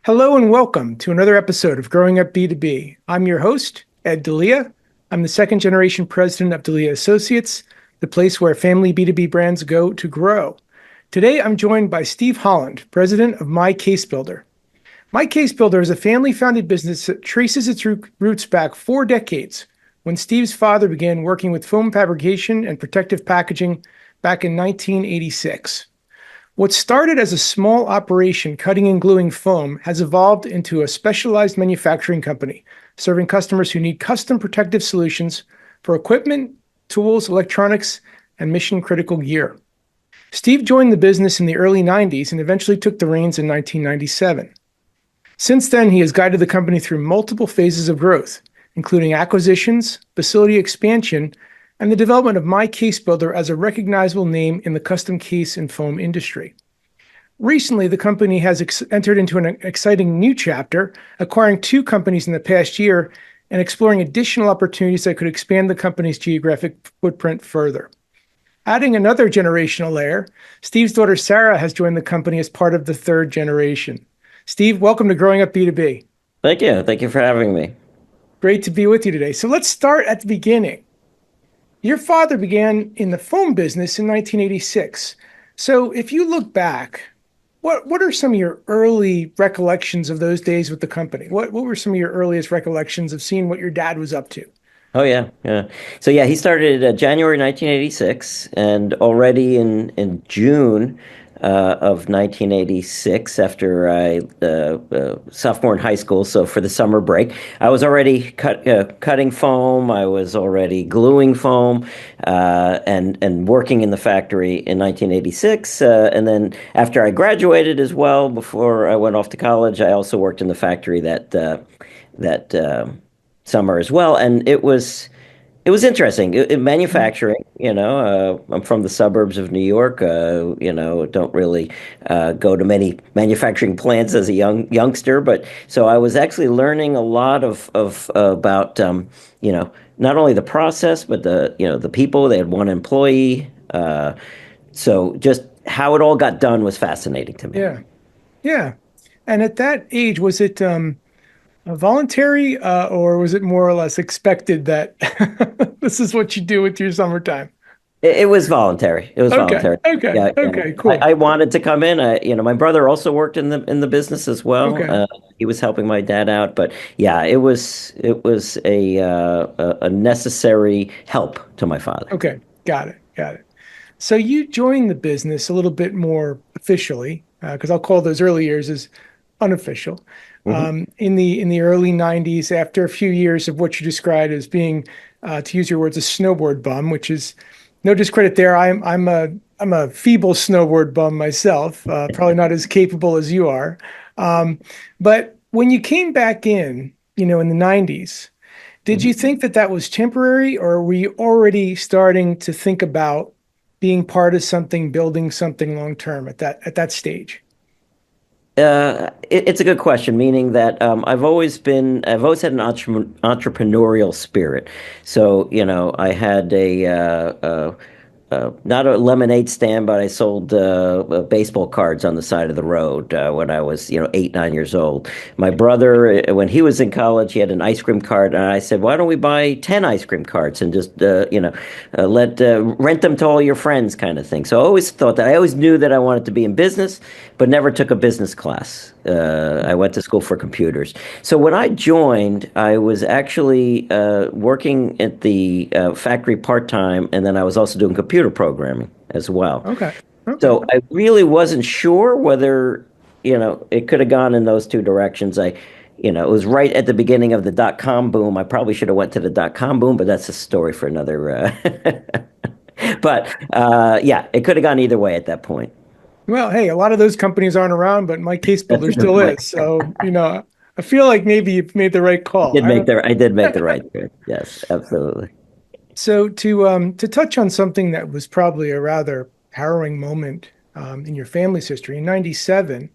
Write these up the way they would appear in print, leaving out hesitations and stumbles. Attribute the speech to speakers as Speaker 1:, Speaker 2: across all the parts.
Speaker 1: Hello and welcome to another episode of Growing Up B2B. I'm your host, Ed Delia. I'm the second generation president of Delia Associates, the place where family B2B brands go to grow. Today, I'm joined by Steve Holand, president of MyCaseBuilder. MyCaseBuilder is a family-founded business that traces its roots back 4 decades when Steve's father began working with foam fabrication and protective packaging back in 1986. What started as a small operation cutting and gluing foam has evolved into a specialized manufacturing company, serving customers who need custom protective solutions for equipment, tools, electronics, and mission-critical gear. Steve joined the business in the early 90s and eventually took the reins in 1997. Since then, he has guided the company through multiple phases of growth, including acquisitions, facility expansion, and the development of MyCaseBuilder as a recognizable name in the custom case and foam industry. Recently, the company has entered into an exciting new chapter, acquiring 2 companies in the past year and exploring additional opportunities that could expand the company's geographic footprint further. Adding another generational layer, Steve's daughter Sarah has joined the company as part of the 3rd generation. Steve, welcome to Growing Up B2B.
Speaker 2: Thank you. Thank you for having me.
Speaker 1: Great to be with you today. So let's start at the beginning. Your father began in the foam business in 1986. So if you look back, what are some of your early recollections of those days with the company? What were some of your earliest recollections of seeing what your dad was up to?
Speaker 2: Oh yeah, yeah. So yeah, he started January 1986, and already in June of 1986, after I sophomore in high school, so for the summer break, I was already cutting foam. I was already gluing foam, and working in the factory in 1986. And then after I graduated as well, before I went off to college, I also worked in the factory that summer as well, and it was interesting. In manufacturing, I'm from the suburbs of New York. Don't really go to many manufacturing plants as a youngster, but so I was actually learning a lot of about not only the process but the people. They had one employee, so just how it all got done was fascinating to me.
Speaker 1: Yeah, yeah. And at that age, was it voluntary, or was it more or less expected that this is what you do with your summertime?
Speaker 2: It was voluntary. It was
Speaker 1: Okay,
Speaker 2: voluntary.
Speaker 1: okay,
Speaker 2: Yeah, yeah.
Speaker 1: okay,
Speaker 2: I,
Speaker 1: cool.
Speaker 2: I wanted to come in. My brother also worked in the business as well.
Speaker 1: Okay,
Speaker 2: He was helping my dad out, but yeah, it was a necessary help to my father.
Speaker 1: okay, got it, got it. So you joined the business a little bit more officially, because I'll call those early years as unofficial.
Speaker 2: Hmm.
Speaker 1: In the early 90s, after a few years of what you described as being, to use your words, a snowboard bum, which is no discredit there. I'm a feeble snowboard bum myself, probably not as capable as you are. Um, but when you came back in the 90s, did you think that that was temporary, or were you already starting to think about being part of something, building something long term at that stage?
Speaker 2: It's a good question, meaning that I've always had an entrepreneurial spirit. So, I had not a lemonade stand, but I sold baseball cards on the side of the road when I was, 8, 9 years old. My brother, when he was in college, he had an ice cream cart, and I said, "Why don't we buy 10 ice cream carts and just, let rent them to all your friends," kind of thing. So I always thought that I always knew that I wanted to be in business, but never took a business class. I went to school for computers. So when I joined, I was actually working at the factory part-time, and then I was also doing computer programming as well.
Speaker 1: Okay, okay.
Speaker 2: So I really wasn't sure whether, it could have gone in those 2 directions. It was right at the beginning of the dot-com boom. I probably should have went to the dot-com boom, but that's a story for another. But yeah, it could have gone either way at that point.
Speaker 1: Well, hey, a lot of those companies aren't around, but my case
Speaker 2: That's
Speaker 1: builder
Speaker 2: a good
Speaker 1: still
Speaker 2: point.
Speaker 1: is. So, I feel like maybe you've made the right call. I don't.
Speaker 2: I did make the right choice. Yes, absolutely.
Speaker 1: So to touch on something that was probably a rather harrowing moment in your family's history, in '97,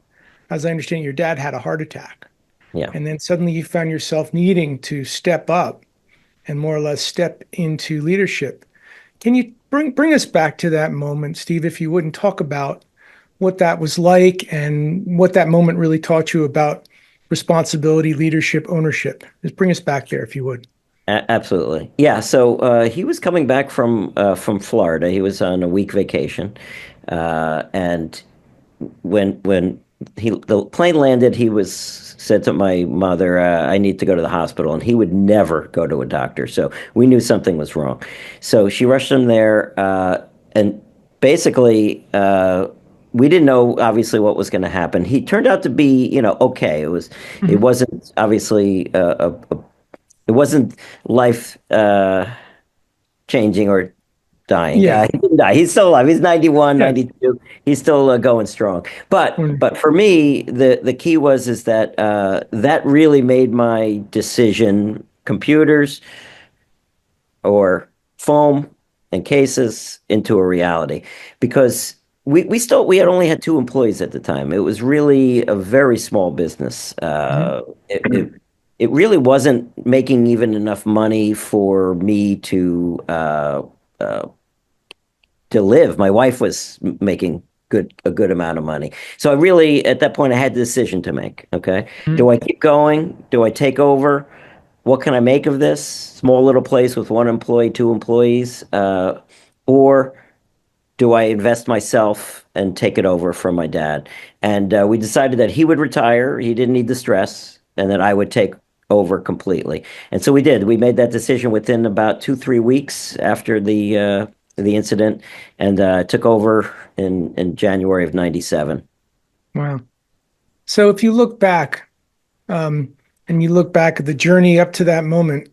Speaker 1: as I understand, your dad had a heart attack,
Speaker 2: Yeah.
Speaker 1: and then suddenly you found yourself needing to step up and more or less step into leadership. Can you bring us back to that moment, Steve, if you wouldn't talk about what that was like and what that moment really taught you about responsibility, leadership, ownership. Just bring us back there, if you would.
Speaker 2: Absolutely. Yeah. So he was coming back from Florida. He was on a week vacation, and when the plane landed, he was said to my mother, "I need to go to the hospital," and he would never go to a doctor. So we knew something was wrong. So she rushed him there, and basically. We didn't know obviously what was going to happen. He turned out to be, okay. It
Speaker 1: Hmm.
Speaker 2: wasn't obviously it wasn't life changing or dying.
Speaker 1: Yeah.
Speaker 2: He didn't die. He's still alive. He's 91,
Speaker 1: Yeah.
Speaker 2: 92. He's still going strong. But
Speaker 1: Mm.
Speaker 2: but for me, the key was is that that really made my decision computers or foam and cases into a reality because we had only had two employees at the time. It was really a very small business.
Speaker 1: Mhm.
Speaker 2: It really wasn't making even enough money for me uh, to live. My wife was making a good amount of money. So I really, at that point, I had the decision to make. Okay,
Speaker 1: Mhm.
Speaker 2: do I keep going? Do I take over? What can I make of this small little place with one employee, two employees, or do I invest myself and take it over from my dad? And we decided that he would retire. He didn't need the stress, and that I would take over completely. And so we did. We made that decision within about 2, 3 weeks after the incident, and took over in January of '97.
Speaker 1: Wow. So if you look back, um, and you look back at the journey up to that moment,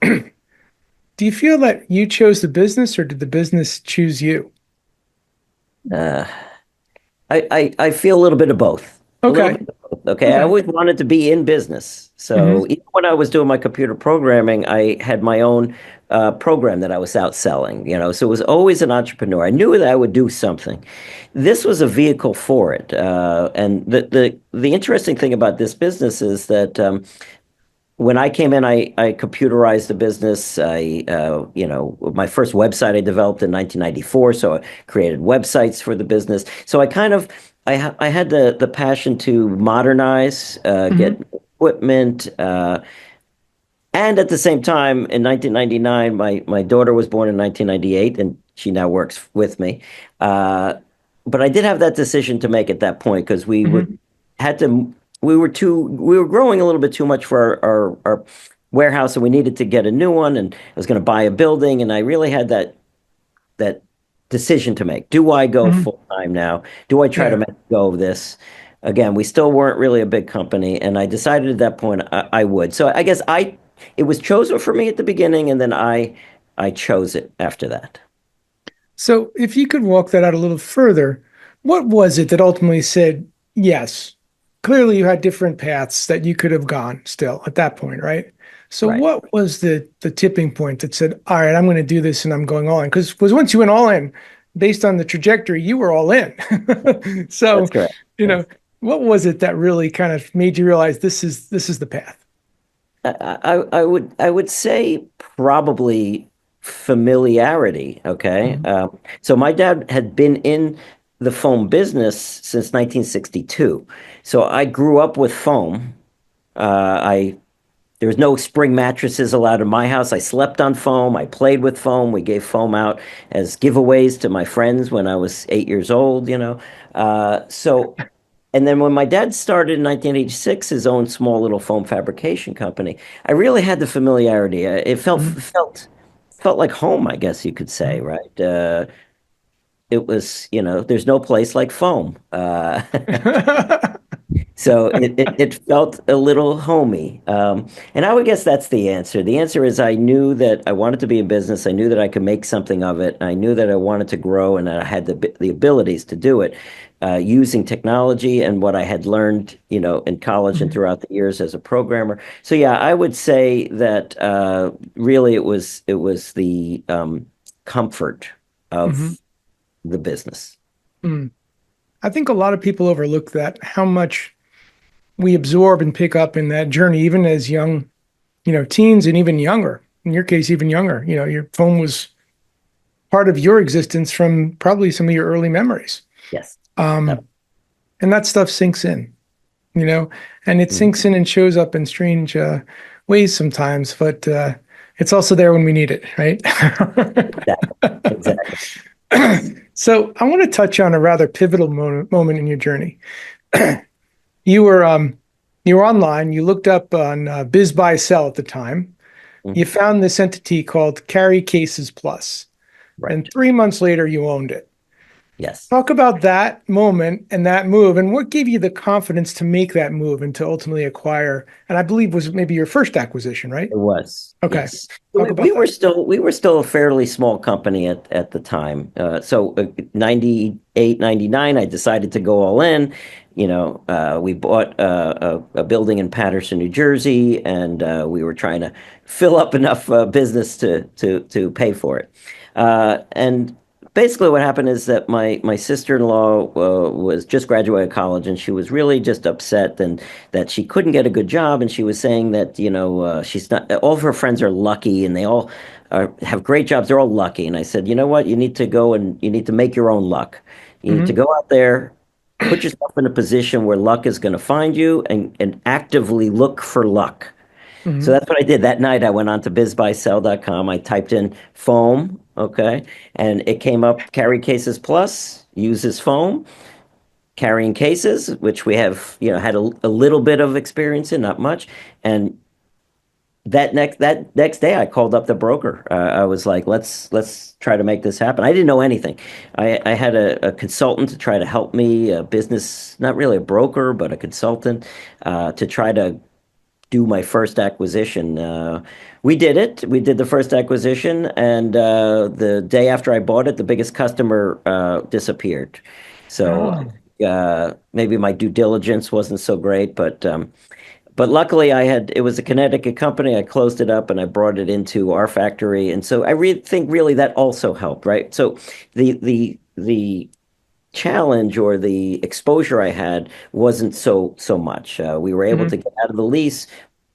Speaker 1: do you feel that you chose the business or did the business choose you?
Speaker 2: Uh, I feel a little bit of both. A little
Speaker 1: Okay.
Speaker 2: bit of both. Okay. I
Speaker 1: Okay.
Speaker 2: always wanted to be in business. So
Speaker 1: Hmm.
Speaker 2: even when I was doing my computer programming, I had my own program that I was out selling. So it was always an entrepreneur. I knew that I would do something. This was a vehicle for it. And the interesting thing about this business is that when I came in, I computerized the business. My first website I developed in 1994, so I created websites for the business. So I had the passion to modernize, get
Speaker 1: Hmm.
Speaker 2: equipment, and at the same time, in 1999, my daughter was born in 1998, and she now works with me. Uh, but I did have that decision to make at that point because
Speaker 1: Hmm.
Speaker 2: had to we were growing a little bit too much for our warehouse, and we needed to get a new one. And I was going to buy a building, and I really had that decision to make. Do I go
Speaker 1: Hmm.
Speaker 2: full time now? Do I try to
Speaker 1: Yeah.
Speaker 2: make go of this? Again, we still weren't really a big company, and I decided at that point I would. So I guess it was chosen for me at the beginning, and then I chose it after that.
Speaker 1: So if you could walk that out a little further, what was it that ultimately said yes? Clearly, you had different paths that you could have gone still at that point, right? So
Speaker 2: Right.
Speaker 1: what was the tipping point that said, all right, I'm going to do this and I'm going all in? Because once you went all in, based on the trajectory, you were all in.
Speaker 2: That's
Speaker 1: So,
Speaker 2: correct.
Speaker 1: you know,
Speaker 2: Yes.
Speaker 1: what was it that really kind of made you realize this is the path?
Speaker 2: I would say probably familiarity. Okay.
Speaker 1: Mhm.
Speaker 2: So my dad had been in the foam business since 1962. So I grew up with foam. I There was no spring mattresses allowed in my house. I slept on foam. I played with foam. We gave foam out as giveaways to my friends when I was 8 years old. And then when my dad started in 1986 his own small little foam fabrication company, I really had the familiarity. It
Speaker 1: Mhm.
Speaker 2: felt like home, I guess you could say,
Speaker 1: Mhm.
Speaker 2: right? It was, there's no place like foam. So it felt a little homey. And I would guess that's the answer. The answer is I knew that I wanted to be in business. I knew that I could make something of it. I knew that I wanted to grow and that I had the abilities to do it using technology and what I had learned, in college and
Speaker 1: Mhm.
Speaker 2: throughout the years as a programmer. So yeah, I would say that really it was the comfort
Speaker 1: Mhm.
Speaker 2: of the business.
Speaker 1: Mhm. I think a lot of people overlook that, how much we absorb and pick up in that journey, even as young, teens and even younger. In your case, even younger. Your phone was part of your existence from probably some of your early memories.
Speaker 2: Yes.
Speaker 1: Um, and that stuff sinks in. you know, and it
Speaker 2: Mhm.
Speaker 1: sinks in and shows up in strange ways sometimes, but it's also there when we need it, right?
Speaker 2: Exactly. Exactly.
Speaker 1: So I want to touch on a rather pivotal moment in your journey. You were you were online. You looked up on Biz Buy Sell at the time. You
Speaker 2: Mhm.
Speaker 1: found this entity called Carry Cases Plus, and
Speaker 2: Right.
Speaker 1: 3 months later, you owned it.
Speaker 2: Yes.
Speaker 1: Talk about that moment and that move, and what gave you the confidence to make that move and to ultimately acquire, and I believe was maybe your first acquisition, right?
Speaker 2: It was,
Speaker 1: Okay.
Speaker 2: yes.
Speaker 1: Talk
Speaker 2: We
Speaker 1: about that.
Speaker 2: we were still a fairly small company at the time. 98, 99, I decided to go all in. We bought a building in Paterson, New Jersey, and we were trying to fill up enough business to pay for it. And basically, what happened is that my sister-in-law was just graduated college, and she was really just upset and that she couldn't get a good job, and she was saying that she's not. All of her friends are lucky, and they all have great jobs. They're all lucky, and I said, you know what? You need to go and you need to make your own luck. You need to
Speaker 1: Hmm.
Speaker 2: go out there, put yourself in a position where luck is going to find you, and actively look for luck. So
Speaker 1: Hmm.
Speaker 2: that's what I did that night. I went on to bizbuysell.com. I typed in foam, okay, and it came up carry cases plus uses foam carrying cases, which we have, had a little bit of experience in, not much. And that next day, I called up the broker. I was like, let's try to make this happen. I didn't know anything. I had a consultant to try to help me, a business, not really a broker, but a consultant, to try to do my first acquisition. We did it. We did the first acquisition, and the day after I bought it, the biggest customer disappeared. So
Speaker 1: Oh.
Speaker 2: maybe my due diligence wasn't so great, but luckily it was a Connecticut company. I closed it up and I brought it into our factory, and so think really that also helped, right? So the challenge or the exposure I had wasn't so much. We were able to
Speaker 1: Hmm.
Speaker 2: get out of the lease,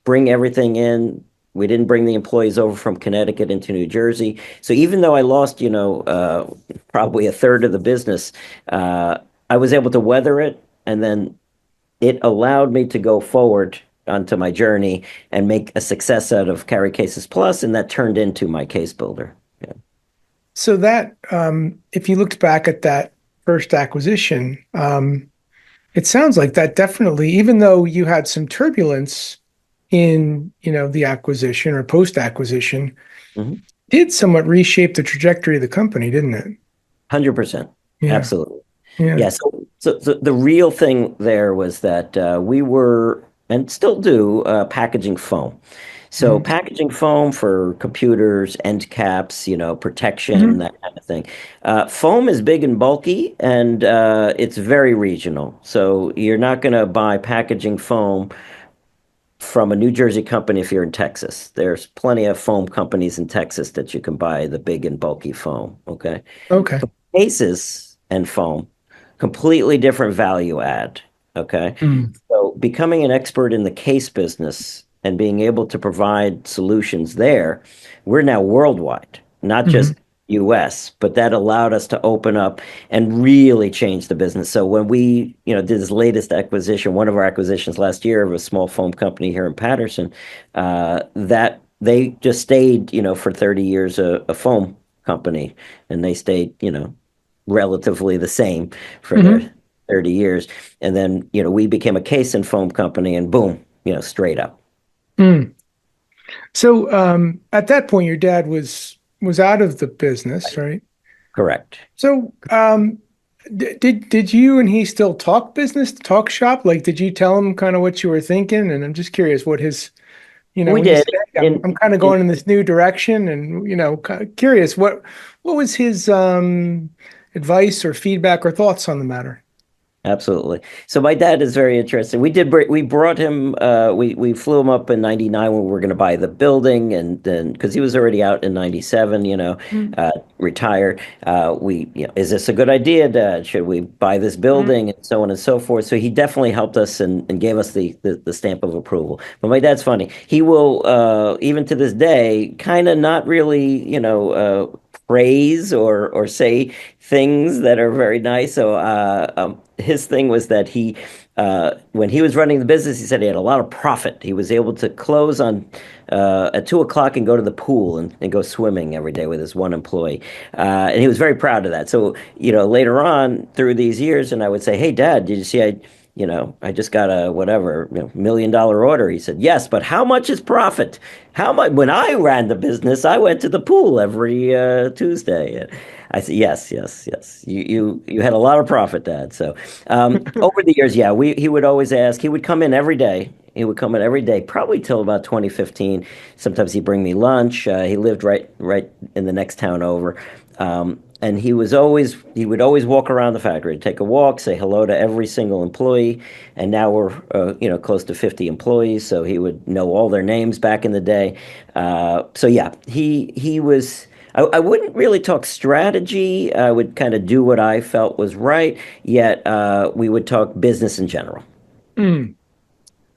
Speaker 2: bring everything in. We didn't bring the employees over from Connecticut into New Jersey. So even though I lost, probably a third of the business, uh, I was able to weather it, and then it allowed me to go forward onto my journey and make a success out of Carry Cases Plus, and that turned into my case builder. Yeah.
Speaker 1: So that, if you looked back at that first acquisition, it sounds like that definitely, even though you had some turbulence in, the acquisition or post-acquisition,
Speaker 2: Mhm.
Speaker 1: did somewhat reshape the trajectory of the company, didn't it?
Speaker 2: 100%.
Speaker 1: Yeah.
Speaker 2: Absolutely.
Speaker 1: Yeah.
Speaker 2: Yeah, so the real thing there was that we were and still do packaging foam. So
Speaker 1: Hmm.
Speaker 2: packaging foam for computers, end caps, protection,
Speaker 1: Hmm.
Speaker 2: that kind of thing. Foam is big and bulky, and it's very regional. So you're not going to buy packaging foam from a New Jersey company if you're in Texas. There's plenty of foam companies in Texas that you can buy the big and bulky foam. Okay.
Speaker 1: Okay.
Speaker 2: Cases and foam, completely different value add. Okay.
Speaker 1: Mm.
Speaker 2: So becoming an expert in the case business and being able to provide solutions there, we're now worldwide, not
Speaker 1: Hmm.
Speaker 2: just US, but that allowed us to open up and really change the business. So when we, did this latest acquisition, one of our acquisitions last year of a small foam company here in Paterson, that they just stayed, for 30 years a foam company, and they stayed, relatively the same for their
Speaker 1: Hmm.
Speaker 2: 30 years. And then, we became a case and foam company and boom, straight up.
Speaker 1: Mm. So at that point, your dad was out of the business, right?
Speaker 2: Correct.
Speaker 1: So did you and he still talk business, talk shop? Like, did you tell him kind of what you were thinking? And I'm just curious what his,
Speaker 2: We
Speaker 1: when you
Speaker 2: did
Speaker 1: said, "Hey, I'm
Speaker 2: in
Speaker 1: I'm kind of
Speaker 2: in
Speaker 1: going in this new direction," and curious what was his advice or feedback or thoughts on the matter?
Speaker 2: Absolutely. So my dad is very interested. We brought him we flew him up in 99 when we were going to buy the building, and then because he was already out in 97,
Speaker 1: Mm.
Speaker 2: retired. We is this a good idea, Dad? Should we buy this
Speaker 1: Mm.
Speaker 2: building and so on and so forth? So he definitely helped us and gave us the stamp of approval. But my dad's funny. He will even to this day kind of not really, praise or say things that are very nice. So his thing was that when he was running the business, he said he had a lot of profit. He was able to close on at 2 o'clock and go to the pool and go swimming every day with his one employee. And he was very proud of that. So, later on through these years, and I would say, "Hey, Dad, did you see I just got a whatever, $1 million order." He said, "Yes, but how much is profit? How much?" When I ran the business, I went to the pool every Tuesday. I said, "Yes, yes, yes. You had a lot of profit, Dad." So over the years, yeah, he would always ask. He would come in every day. He would come in every day, probably till about 2015. Sometimes he'd bring me lunch. He lived right in the next town over. And he would always walk around the factory, take a walk, say hello to every single employee. And now we're, close to 50 employees, so he would know all their names back in the day. So yeah, he was. I wouldn't really talk strategy. I would kind of do what I felt was right. Yet we would talk business in general.
Speaker 1: Mm.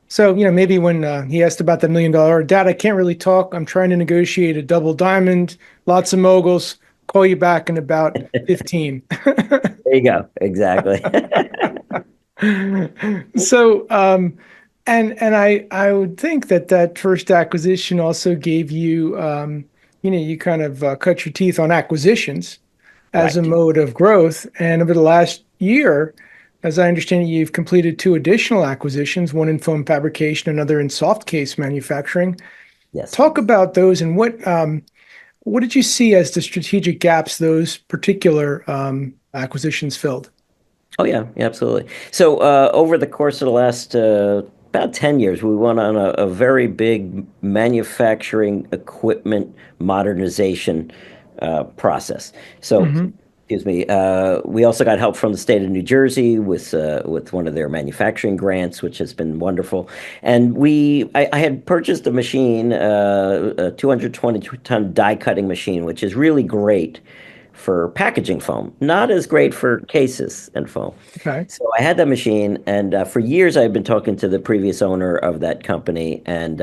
Speaker 1: So, maybe when he asked about the $1 million, Dad, I can't really talk. I'm trying to negotiate a double diamond, lots of moguls. Call you back in about 15.
Speaker 2: There you go. Exactly.
Speaker 1: So, and I would think that first acquisition also gave you, you kind of cut your teeth on acquisitions as a
Speaker 2: Right.
Speaker 1: mode of growth. And over the last year, as I understand it, you've completed two additional acquisitions, one in foam fabrication, another in soft case manufacturing.
Speaker 2: Yes.
Speaker 1: Talk about those and what did you see as the strategic gaps those particular acquisitions filled?
Speaker 2: Oh yeah, yeah, absolutely. So over the course of the last about 10 years, we went on a very big manufacturing equipment modernization process. So,
Speaker 1: Hmm.
Speaker 2: excuse me, we also got help from the state of New Jersey with one of their manufacturing grants, which has been wonderful. And I had purchased a machine, a 220-ton die cutting machine, which is really great for packaging foam, not as great for cases and foam.
Speaker 1: Okay.
Speaker 2: So I had that machine, and for years I've been talking to the previous owner of that company, and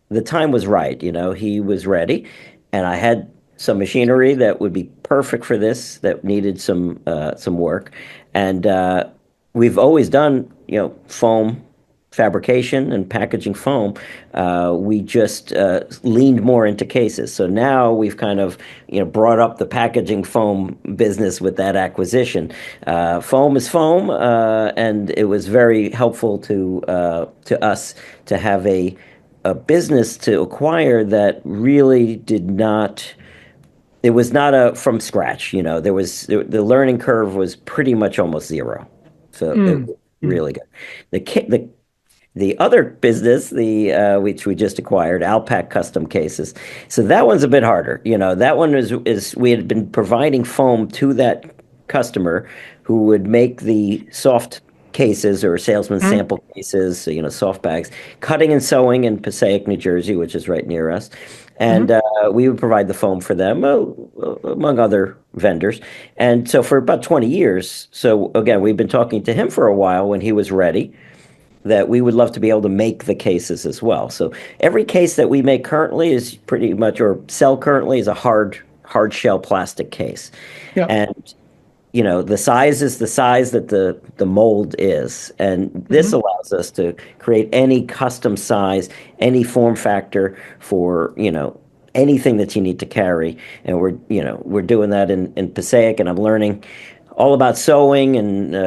Speaker 2: the time was right. He was ready, and I had some machinery that would be perfect for this, that needed some work, and we've always done foam fabrication and packaging foam. We just leaned more into cases. So now we've kind of brought up the packaging foam business with that acquisition. Foam is foam, and it was very helpful to us to have a business to acquire that really did not. It was not a from scratch. The learning curve was pretty much almost zero, so it
Speaker 1: Mm.
Speaker 2: was
Speaker 1: Mm.
Speaker 2: really good. The other business, the which we just acquired, Alpac Custom Cases. So that one's a bit harder. That one is we had been providing foam to that customer who would make the soft cases or salesman
Speaker 1: Mm.
Speaker 2: sample cases, so, soft bags, cutting and sewing in Passaic, New Jersey, which is right near us. And
Speaker 1: Mhm.
Speaker 2: we would provide the foam for them, among other vendors. And so for about 20 years, so again, we've been talking to him for a while when he was ready that we would love to be able to make the cases as well. So every case that we make currently is pretty much, or sell currently, is a hard shell plastic case.
Speaker 1: Yeah.
Speaker 2: And the size is the size that the mold is, and this
Speaker 1: Mhm.
Speaker 2: allows us to create any custom size, any form factor for anything that you need to carry. And we're doing that in Passaic, and I'm learning all about sewing, and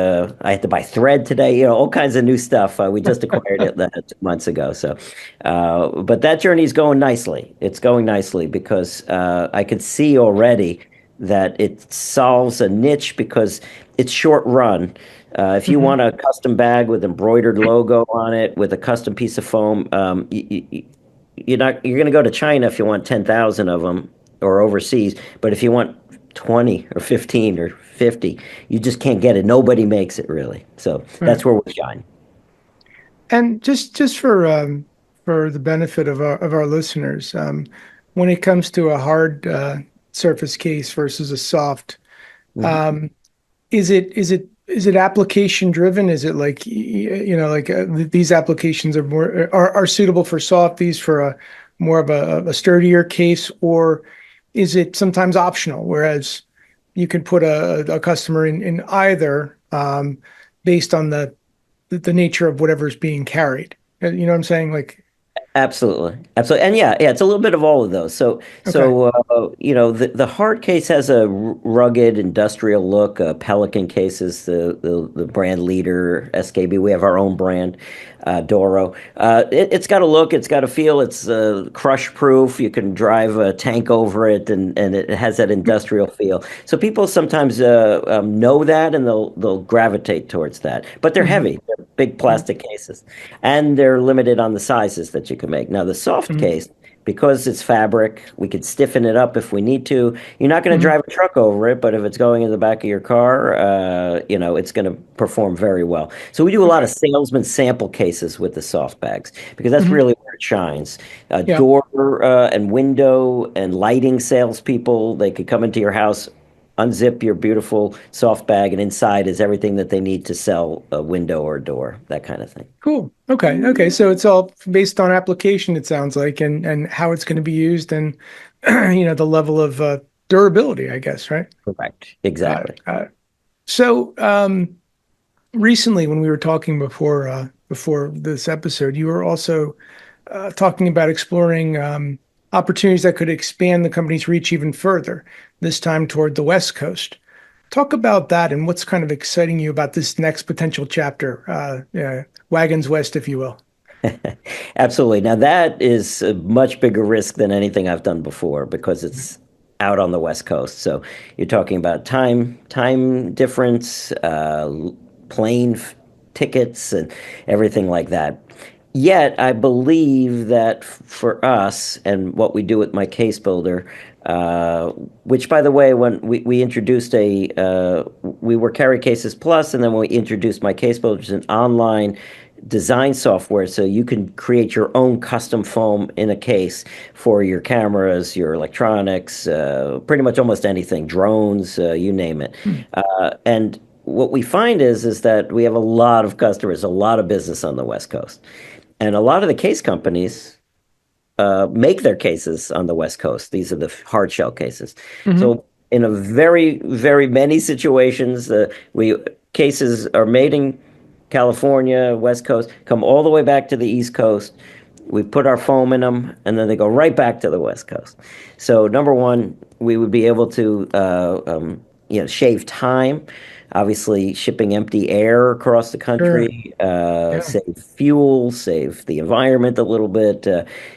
Speaker 2: I had to buy thread today, all kinds of new stuff. We just acquired it 2 months ago. So, but that journey is going nicely. It's going nicely because I could see already that it solves a niche because it's short run. If you
Speaker 1: Mhm.
Speaker 2: want a custom bag with embroidered logo on it, with a custom piece of foam, you're going to go to China if you want 10,000 of them, or overseas. But if you want 20 or 15 or 50, you just can't get it. Nobody makes it really. So
Speaker 1: Right.
Speaker 2: that's where we shine.
Speaker 1: And just for the benefit of our listeners, when it comes to a hard surface case versus a soft,
Speaker 2: Mhm.
Speaker 1: um, is it application driven? Is it like like these applications are suitable for soft, these for a more of a sturdier case, or is it sometimes optional? Whereas you can put a customer in either based on the nature of whatever's being carried. You know what I'm saying? Like,
Speaker 2: Absolutely, absolutely, and yeah, it's a little bit of all of those. So,
Speaker 1: okay.
Speaker 2: the hard case has a rugged industrial look. Pelican case is the brand leader. SKB, we have our own brand, Doro. It's got a look, it's got a feel. It's crush proof. You can drive a tank over it, and it has that industrial feel. So people sometimes know that, and they'll gravitate towards that. But they're
Speaker 1: Hmm.
Speaker 2: heavy. They're big plastic cases, and they're limited on the sizes that you can make. Now, the soft
Speaker 1: Hmm.
Speaker 2: case, because it's fabric, we could stiffen it up if we need to. You're not going to
Speaker 1: Hmm.
Speaker 2: drive a truck over it, but if it's going in the back of your car, it's going to perform very well. So we do a lot
Speaker 1: Okay.
Speaker 2: of salesman sample cases with the soft bags because that's
Speaker 1: Hmm.
Speaker 2: really where it shines.
Speaker 1: Yeah.
Speaker 2: Door and window and lighting salespeople, they could come into your house, unzip your beautiful soft bag, and inside is everything that they need to sell a window or a door, that kind of thing.
Speaker 1: Cool. Okay. Okay. So it's all based on application, it sounds like, and how it's going to be used, and the level of durability, I guess, right?
Speaker 2: Correct.
Speaker 1: Got it.
Speaker 2: Exactly.
Speaker 1: Got it. So recently, when we were talking before this episode, you were also talking about exploring opportunities that could expand the company's reach even further, this time toward the West Coast. Talk about that and what's kind of exciting you about this next potential chapter, Wagons West, if you will.
Speaker 2: Absolutely. Now that is a much bigger risk than anything I've done before because it's out on the West Coast. So you're talking about time difference, plane tickets, and everything like that. Yet I believe that for us and what we do with my case builder, uh, which by the way, when we introduced we were Carry Cases Plus, and then when we introduced my case builder, which is an online design software so you can create your own custom foam in a case for your cameras, your electronics, pretty much almost anything, drones, you name it.
Speaker 1: Hmm.
Speaker 2: And what we find is that we have a lot of customers, a lot of business on the West Coast, and a lot of the case companies make their cases on the West Coast. These are the hard shell cases.
Speaker 1: Hmm.
Speaker 2: So in a very, very many situations, we cases are made in California, West Coast, come all the way back to the East Coast. We put our foam in them, and then they go right back to the West Coast. So number one, we would be able to shave time. Obviously, shipping empty air across the
Speaker 1: Sure.
Speaker 2: country,
Speaker 1: Yeah.
Speaker 2: save fuel, save the environment a little bit,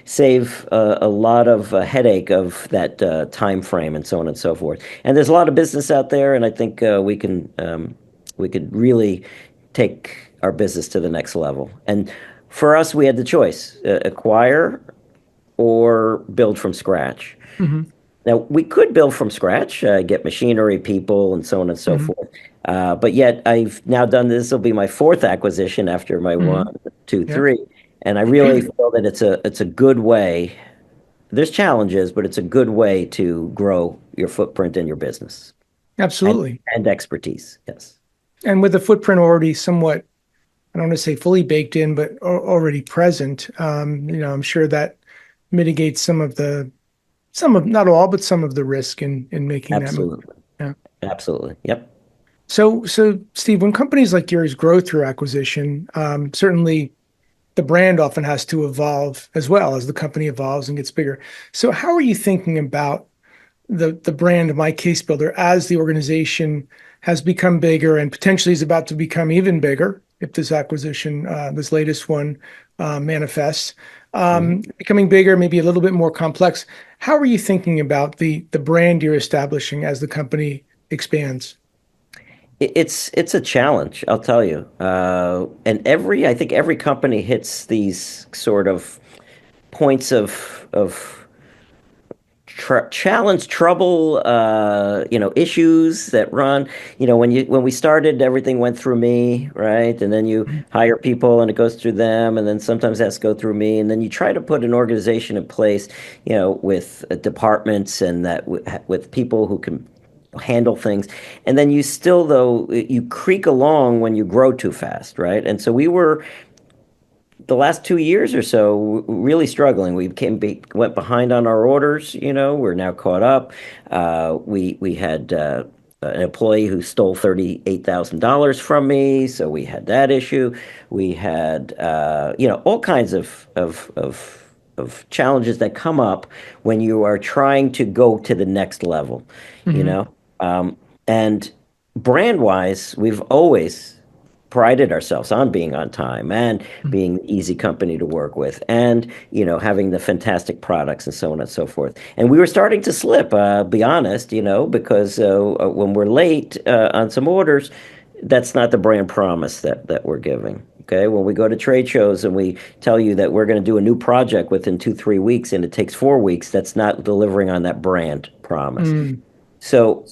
Speaker 2: save a lot of headache of that time frame, and so on and so forth. And there's a lot of business out there, and I think we could really take our business to the next level. And for us, we had the choice: acquire or build from scratch.
Speaker 1: Hmm.
Speaker 2: Now, we could build from scratch, get machinery, people, and so on and so
Speaker 1: Hmm.
Speaker 2: forth. But yet, I've now done this will be my fourth acquisition after my
Speaker 1: Hmm.
Speaker 2: one, two,
Speaker 1: Yeah.
Speaker 2: three, and I really feel that it's a good way. There's challenges, but it's a good way to grow your footprint in your business and
Speaker 1: Absolutely.
Speaker 2: and expertise. Yes,
Speaker 1: And with the footprint already somewhat, I don't want to say fully baked in, but already present, I'm sure that mitigates some of, not all, but some of the risk in making that move.
Speaker 2: absolutely,
Speaker 1: Yeah.
Speaker 2: absolutely. Yep.
Speaker 1: So Steve, when companies like yours grow through acquisition, certainly the brand often has to evolve as well as the company evolves and gets bigger. So how are you thinking about the brand of My Case Builder as the organization has become bigger and potentially is about to become even bigger if this acquisition, this latest one, manifests,
Speaker 2: Mhm.
Speaker 1: becoming bigger, maybe a little bit more complex. How are you thinking about the brand you're establishing as the company expands?
Speaker 2: It's a challenge, I'll tell you. And I think every company hits these sort of points of challenge, trouble, issues that run. When we started, everything went through me, right? And then you hire people, and it goes through them, and then sometimes it has to go through me, and then you try to put an organization in place, with departments and that with people who can handle things, and then you still though you creak along when you grow too fast, right? And so the last 2 years or so, really struggling. Went behind on our orders. We're now caught up. We had an employee who stole $38,000 from me, so we had that issue. We had all kinds of challenges that come up when you are trying to go to the next level. You
Speaker 1: Hmm.
Speaker 2: know, and brand wise, we've always prided ourselves on being on time and being an easy company to work with and having the fantastic products and so on and so forth. And we were starting to slip, be honest, because when we're late on some orders, that's not the brand promise that we're giving. Okay, when we go to trade shows and we tell you that we're going to do a new project within 2, 3 weeks and it takes 4 weeks, that's not delivering on that brand promise.
Speaker 1: Mm.
Speaker 2: So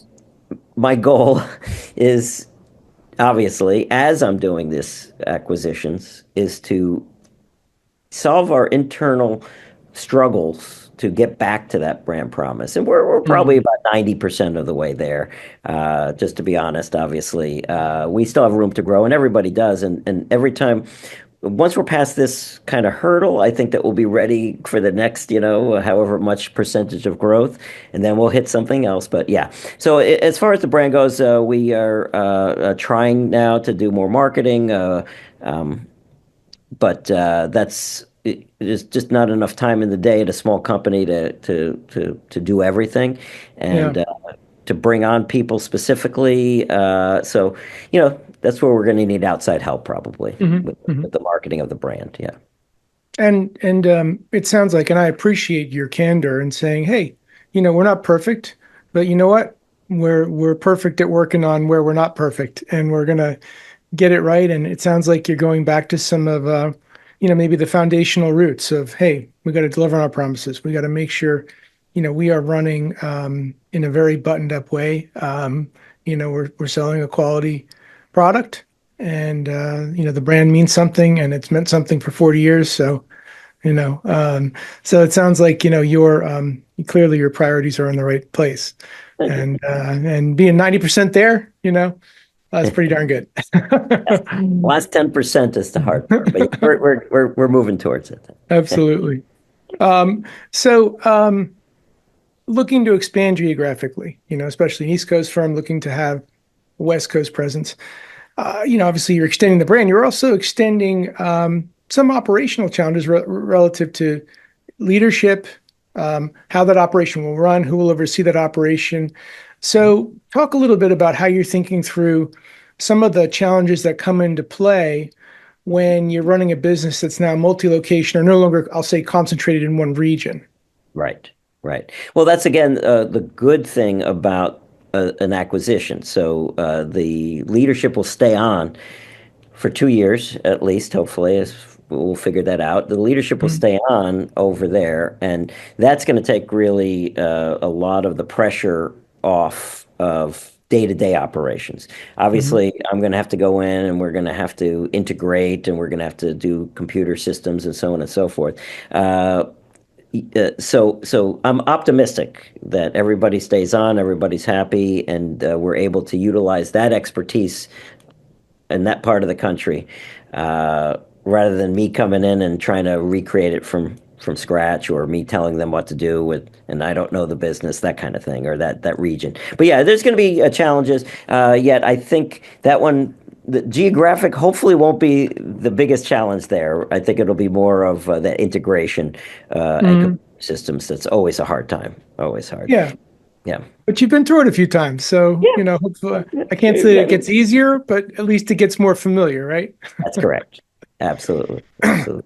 Speaker 2: my goal is, obviously, as I'm doing this acquisitions, is to solve our internal struggles to get back to that brand promise. And we're probably
Speaker 1: Mm.
Speaker 2: about 90% of the way there. Just to be honest, obviously, we still have room to grow, and everybody does. And every time, once we're past this kind of hurdle, I think that we'll be ready for the next, however much percentage of growth, and then we'll hit something else. But yeah, so as far as the brand goes, we are trying now to do more marketing. Um, but there's just not enough time in the day at a small company to do everything,
Speaker 1: Yeah.
Speaker 2: and to bring on people specifically. So that's where we're going to need outside help probably
Speaker 1: Hmm.
Speaker 2: with,
Speaker 1: Hmm.
Speaker 2: with the marketing of the brand. Yeah.
Speaker 1: And it sounds like, and I appreciate your candor in saying, hey, we're not perfect, but you know what? We're perfect at working on where we're not perfect, and we're gonna get it right. And it sounds like you're going back to some of, maybe the foundational roots of, hey, we got to deliver on our promises. We got to make sure, we are running in a very buttoned up way. We're selling a quality product, and the brand means something, and it's meant something for 40 years. You know, um, so it sounds like, your clearly your priorities are in the right place,
Speaker 2: Thank you.
Speaker 1: and being 90% there, that's pretty darn good.
Speaker 2: Yes. Last 10% is the hard part, but yeah, we're moving towards it.
Speaker 1: Absolutely. So, looking to expand geographically, especially an East Coast firm looking to have a West Coast presence. Obviously you're extending the brand. You're also extending some operational challenges relative to leadership, how that operation will run, who will oversee that operation. So, talk a little bit about how you're thinking through some of the challenges that come into play when you're running a business that's now multi-location or no longer, I'll say, concentrated in one region.
Speaker 2: Right, right. Well, that's again the good thing about an acquisition. So the leadership will stay on for 2 years at least, hopefully, as we'll figure that out. The leadership will
Speaker 1: Mhm.
Speaker 2: stay on over there, and that's going to take really a lot of the pressure off of day-to-day operations.
Speaker 1: Mhm.
Speaker 2: Obviously, I'm going to have to go in and we're going to have to integrate and we're going to have to do computer systems and so on and so forth. Uh, so I'm optimistic that everybody stays on, everybody's happy, and we're able to utilize that expertise in that part of the country, rather than me coming in and trying to recreate it from scratch, or me telling them what to do with, and I don't know the business, that kind of thing, or that region. But yeah, there's going to be challenges. Yet I think that one. The geographic hopefully won't be the biggest challenge there. I think it'll be more of the integration and
Speaker 1: Mhm.
Speaker 2: systems. That's always a hard time. Always hard.
Speaker 1: Yeah,
Speaker 2: Yeah.
Speaker 1: but you've been through it a few times, so
Speaker 2: Yeah.
Speaker 1: hopefully,
Speaker 2: Yeah.
Speaker 1: I can't say it gets easier, but at least it gets more familiar, right?
Speaker 2: That's correct. Absolutely. Absolutely.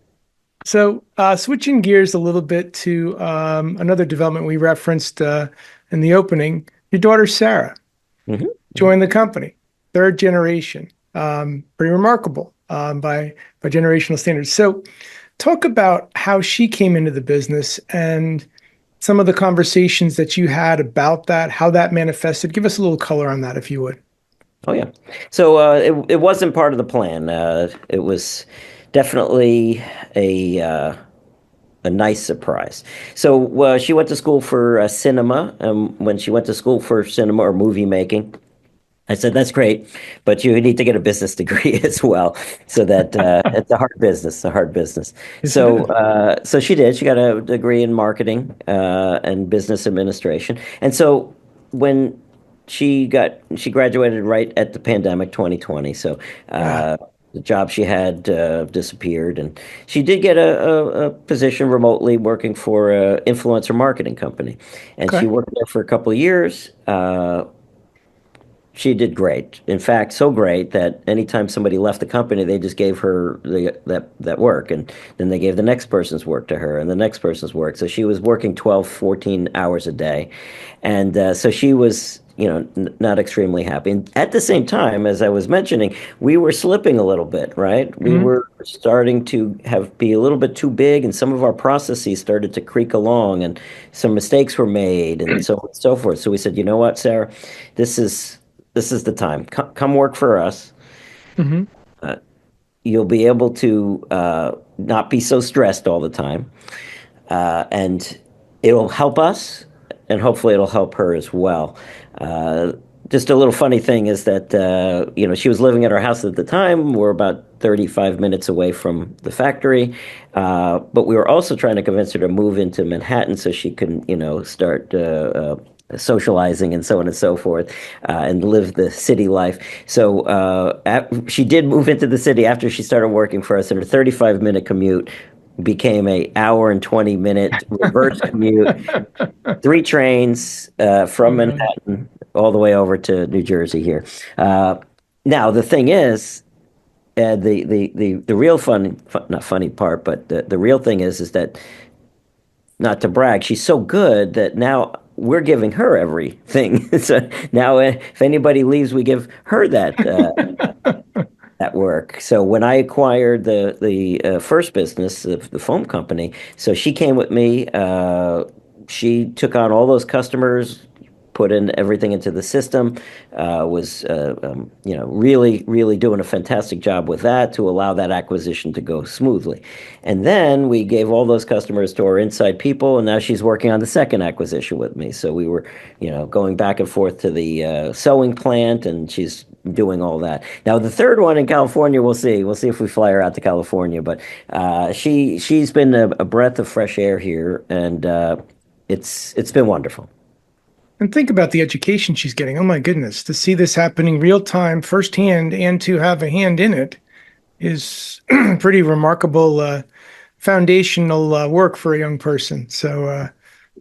Speaker 1: So, switching gears a little bit to another development we referenced in the opening, your daughter Sarah
Speaker 2: Hmm.
Speaker 1: joined the company, third generation. Pretty remarkable by generational standards. So, talk about how she came into the business and some of the conversations that you had about that, how that manifested. Give us a little color on that, if you would.
Speaker 2: Oh yeah. So it wasn't part of the plan. It was definitely a uh, a nice surprise. So she went to school for cinema. When she went to school for cinema or movie making, I said, that's great, but you need to get a business degree as well. So that it's a hard business, a hard business.
Speaker 1: Yes, it is.
Speaker 2: So she did. She got a degree in marketing and business administration. And so when she graduated right at the pandemic 2020. So
Speaker 1: Ah,
Speaker 2: the job she had disappeared, and she did get a position remotely working for an influencer marketing company, and she
Speaker 1: okay.
Speaker 2: worked there for a couple of years. She did great. In fact, so great that anytime somebody left the company, they just gave her that work. And then they gave the next person's work to her and the next person's work. So she was working 12, 14 hours a day. And so she was, not extremely happy. And at the same time, as I was mentioning, we were slipping a little bit, right? We
Speaker 1: Mhm.
Speaker 2: were starting to be a little bit too big, and some of our processes started to creak along, and some mistakes were made, and so on and so forth. So we said, you know what, Sarah, this is this is the time. Come work for us.
Speaker 1: Mhm.
Speaker 2: Uh, you'll be able to not be so stressed all the time, and it'll help us, and hopefully it'll help her as well. Uh, just a little funny thing is that she was living at our house at the time. We're about 35 minutes away from the factory, but we were also trying to convince her to move into Manhattan so she can, start socializing and so on and so forth, and live the city life. So she did move into the city after she started working for us, and her 35-minute commute became a hour and 20-minute reverse commute, three trains from
Speaker 1: Wow.
Speaker 2: Manhattan all the way over to New Jersey here. Uh, Now the thing is, the real not funny part, but the real thing is that, not to brag, she's so good that now we're giving her everything. So now, if anybody leaves, we give her that work. So when I acquired the first business, the foam company, so she came with me. She took on all those customers, put in everything into the system. Was really really doing a fantastic job with that to allow that acquisition to go smoothly. And then we gave all those customers to our inside people, and now she's working on the second acquisition with me. So we were, going back and forth to the sewing plant, and she's doing all that. Now the third one in California, we'll see. We'll see if we fly her out to California. But she's been a breath of fresh air here, and it's been wonderful.
Speaker 1: And think about the education she's getting. Oh my goodness, to see this happening real time, firsthand, and to have a hand in it is pretty remarkable foundational work for a young person. So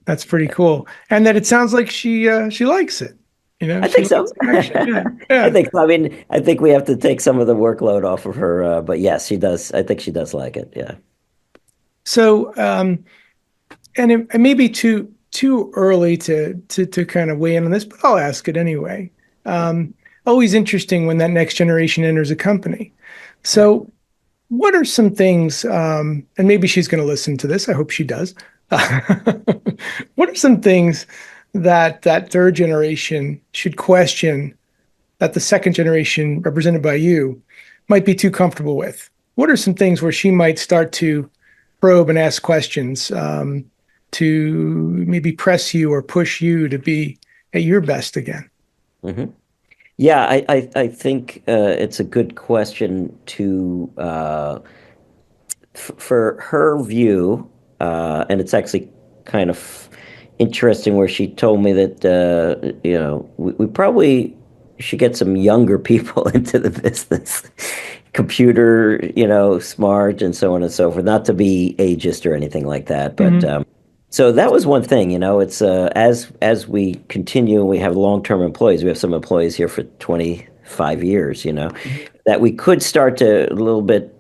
Speaker 1: that's pretty cool. And that it sounds like she likes it.
Speaker 2: I
Speaker 1: She
Speaker 2: think
Speaker 1: likes
Speaker 2: so.
Speaker 1: the action. Yeah,
Speaker 2: I
Speaker 1: yeah.
Speaker 2: think so. I mean, I think we have to take some of the workload off of her, but yes, she does. I think she does like it. Yeah.
Speaker 1: So and it may be too early to kind of weigh in on this, but I'll ask it anyway. Always interesting when that next generation enters a company.
Speaker 2: Right.
Speaker 1: So, what are some things? And maybe she's going to listen to this. I hope she does. What are some things that that third generation should question that the second generation, represented by you, might be too comfortable with? What are some things where she might start to probe and ask questions to maybe press you or push you to be at your best again?
Speaker 2: hmm Yeah, I think it's a good question to for her view, and it's actually kind of interesting where she told me that we probably should get some younger people into the business, computer, smart, and so on and so forth. Not to be ageist or anything like that, but
Speaker 1: Hmm.
Speaker 2: so that was one thing. It's as we continue and we have long-term employees. We have some employees here for 25 years. That we could start to a little bit,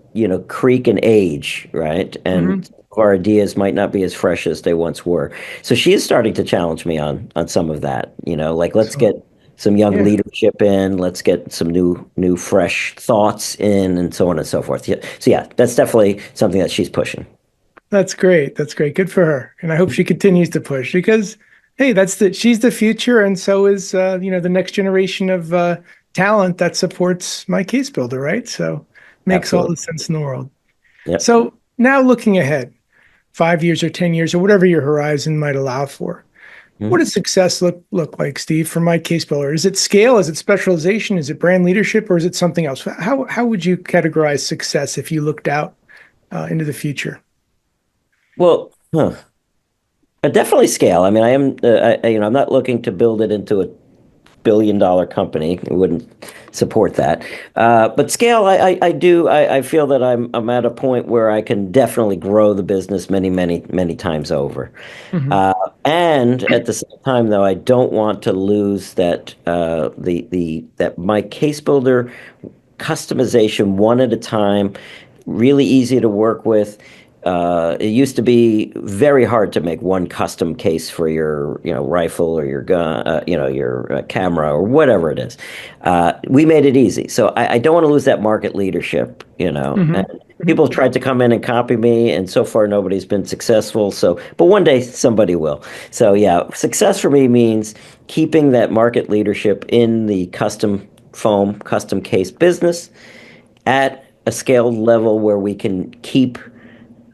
Speaker 2: creak and age, right?
Speaker 1: Hmm.
Speaker 2: And our ideas might not be as fresh as they once were. So she is starting to challenge me on some of that, like let's
Speaker 1: Excellent.
Speaker 2: get some young
Speaker 1: Yeah.
Speaker 2: leadership in, let's get some new fresh thoughts in, and so on and so forth. Yeah. So yeah, that's definitely something that she's pushing.
Speaker 1: That's great. That's great. Good for her. And I hope she continues to push because, hey, she's the future, and so is the next generation of talent that supports my case builder, right? So makes all the
Speaker 2: Absolutely.
Speaker 1: sense in the world.
Speaker 2: Yep.
Speaker 1: So now looking ahead, 5 years or 10 years or whatever your horizon might allow for, What does success look like, Steve, for MyCaseBuilder? Is it scale? Is it specialization? Is it brand leadership? Or is it something else? How would you categorize success if you looked out into the future?
Speaker 2: Well, definitely scale. I mean, I'm not looking to build it into a billion-dollar company. I wouldn't support that. But scale, I feel that I'm at a point where I can definitely grow the business many, many, many times over.
Speaker 1: Mm-hmm.
Speaker 2: And at the same time, though, I don't want to lose that that my case builder customization one at a time, really easy to work with. It used to be very hard to make one custom case for your, rifle or your gun, your camera or whatever it is. We made it easy, so I don't want to lose that market leadership.
Speaker 1: Mm-hmm.
Speaker 2: And people have tried to come in and copy me, and so far nobody's been successful. So, but one day somebody will. So yeah, success for me means keeping that market leadership in the custom foam, custom case business at a scaled level where we can keep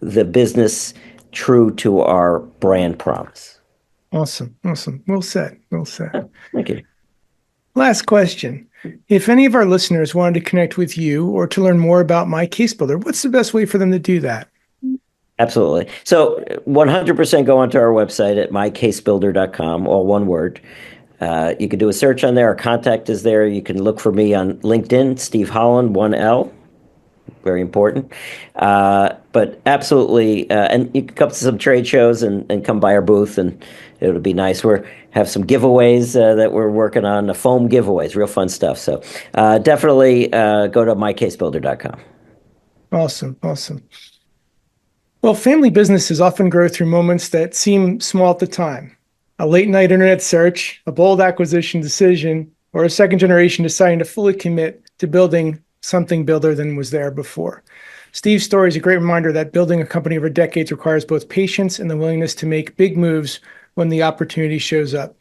Speaker 2: the business true to our brand promise.
Speaker 1: Awesome. Well said.
Speaker 2: Thank you.
Speaker 1: Last question. If any of our listeners wanted to connect with you or to learn more about MyCaseBuilder, what's the best way for them to do that?
Speaker 2: Absolutely. So 100% go onto our website at mycasebuilder.com, all one word. You can do a search on there. Our contact is there. You can look for me on LinkedIn, Steve Holand, 1L. Very important. But absolutely, and you can come to some trade shows and come by our booth, and it would be nice. We have some giveaways that we're working on, the foam giveaways, real fun stuff. So definitely go to mycasebuilder.com.
Speaker 1: Awesome. Well, family businesses often grow through moments that seem small at the time. A late night internet search, a bold acquisition decision, or a second generation deciding to fully commit to building something bigger than was there before. Steve's story is a great reminder that building a company over decades requires both patience and the willingness to make big moves when the opportunity shows up.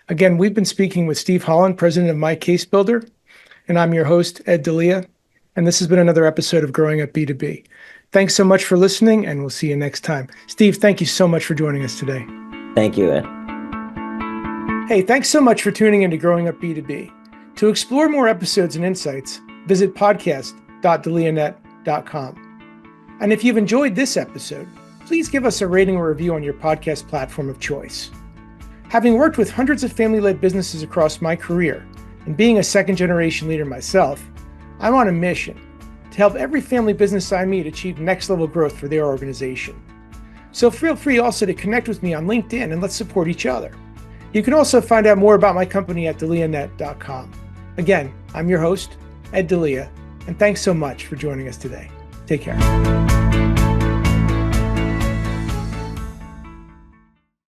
Speaker 1: Again, we've been speaking with Steve Holand, president of MyCaseBuilder, and I'm your host, Ed Delia, and this has been another episode of Growing Up B2B. Thanks so much for listening, and we'll see you next time. Steve, thank you so much for joining us today.
Speaker 2: Thank you, Ed.
Speaker 1: Hey, thanks so much for tuning into Growing Up B2B. To explore more episodes and insights, visit podcast.delianet.com. And if you've enjoyed this episode, please give us a rating or review on your podcast platform of choice. Having worked with hundreds of family-led businesses across my career, and being a second-generation leader myself, I'm on a mission to help every family business I meet achieve next-level growth for their organization. So feel free also to connect with me on LinkedIn and let's support each other. You can also find out more about my company at delianet.com. Again, I'm your host, Ed Delia, and thanks so much for joining us today. Take care.